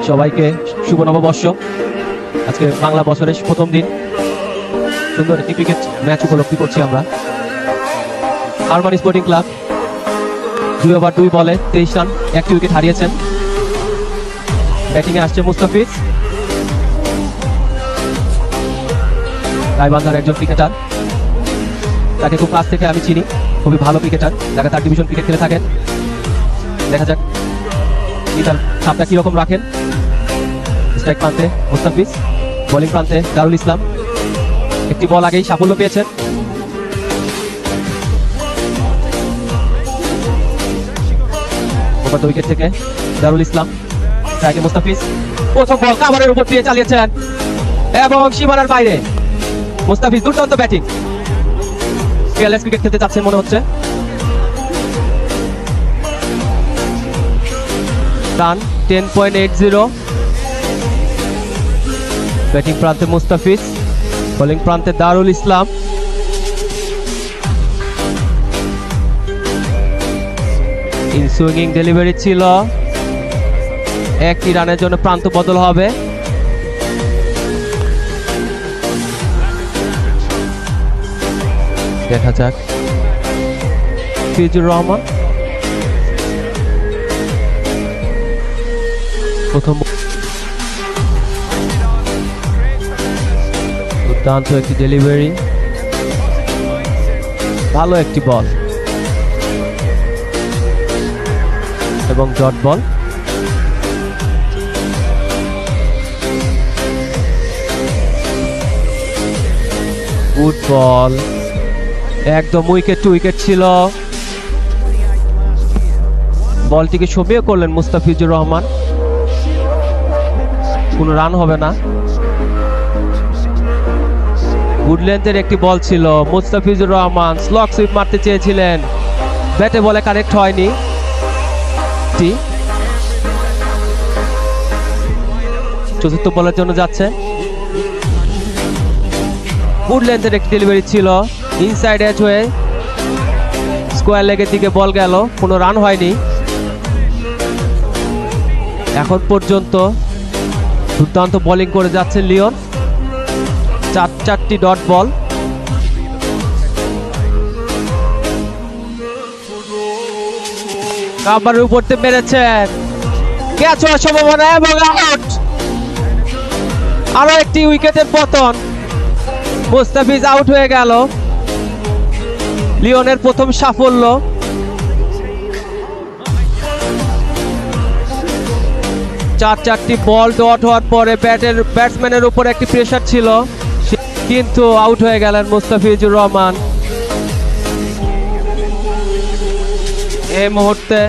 সবাইকে শুভ নববর্ষ। আজকে বাংলা বছরের প্রথম দিন, সুন্দর একটি ক্রিকেট ম্যাচ উপলব্ধি করছি আমরা। আরমান স্পোর্টিং ক্লাব 2 ওভার 2 বলে 23 রান, 1টি উইকেট হারিয়েছেন। ব্যাটিংয়ে আসছে মুস্তাফিজ, গাইবান্ধার একজন ক্রিকেটার। তাকে খুব কাছ থেকে আমি চিনি, খুবই ভালো ক্রিকেটার, যারা তার ডিভিশন ক্রিকেট খেলে থাকেন। দেখা যাক তার ছাপটা কিরকম রাখেন। স্ট্রাইক প্রান্তে মুস্তাফিজ, বোলিং প্রান্তে দারুল ইসলাম। একটি বল আগেই সাফল্য পেয়েছেন। ওপর উইকেট থেকে দারুল ইসলাম, স্ট্রাইকে মুস্তাফিজ। প্রথম বল কাভারের উপর দিয়ে চালিয়েছেন এবং সীমানার বাইরে। মুস্তাফিজ দুর্দান্ত ব্যাটিং, কেয়ারলেস ক্রিকেট খেলতে চাচ্ছেন মনে হচ্ছে। রান 10.80। ব্যাটিং প্রান্তে মুস্তাফিজ, বোলিং প্রান্তে দারুল ইসলাম। ইন সুইঙ্গিং ডেলিভারি ছিল, একটি রানের জন্য প্রান্ত বদল হবে। দেখা যাক ফিজুর রহমান প্রথম। দুর্দান্ত একটি ডেলিভারি, ভালো একটি বল এবং ডট বল। গুড বল, একদম উইকেট টু উইকেট ছিল। বলটিকে সবিয়ে করলেন মুস্তাফিজুর রহমান, কোনো রান হবে না। গুড লেন্থের একটি বল ছিল। মুস্তাফিজুর রহমান স্লগ সুইপ মারতে চেয়েছিলেন, ব্যাটে বলে কানেক্ট হয়নি। চতুর্থ বলের জন্য যাচ্ছে। গুড লেন্থের একটি ডেলিভারি ছিল, ইনসাইড এজ হয়ে স্কোয়ার লেগের দিকে বল গেল, কোনো রান হয়নি। এখন পর্যন্ত দুর্দান্ত বোলিং করে যাচ্ছে লিওন, 4টি ডট বল। কাভারের উপর দিয়ে মেরেছেন, ক্যাচ হওয়ার সম্ভাবনা এবং আউট। আরো একটি উইকেটের পতন, মুস্তাফিজ আউট হয়ে গেল। লিওনের প্রথম সাফল্য। চারটি বল ডট হওয়ার পরে ব্যাটসম্যানের উপর একটি প্রেসার ছিল, কিন্তু আউট হয়ে গেলেন মুস্তাফিজুর রহমান। এই মুহূর্তে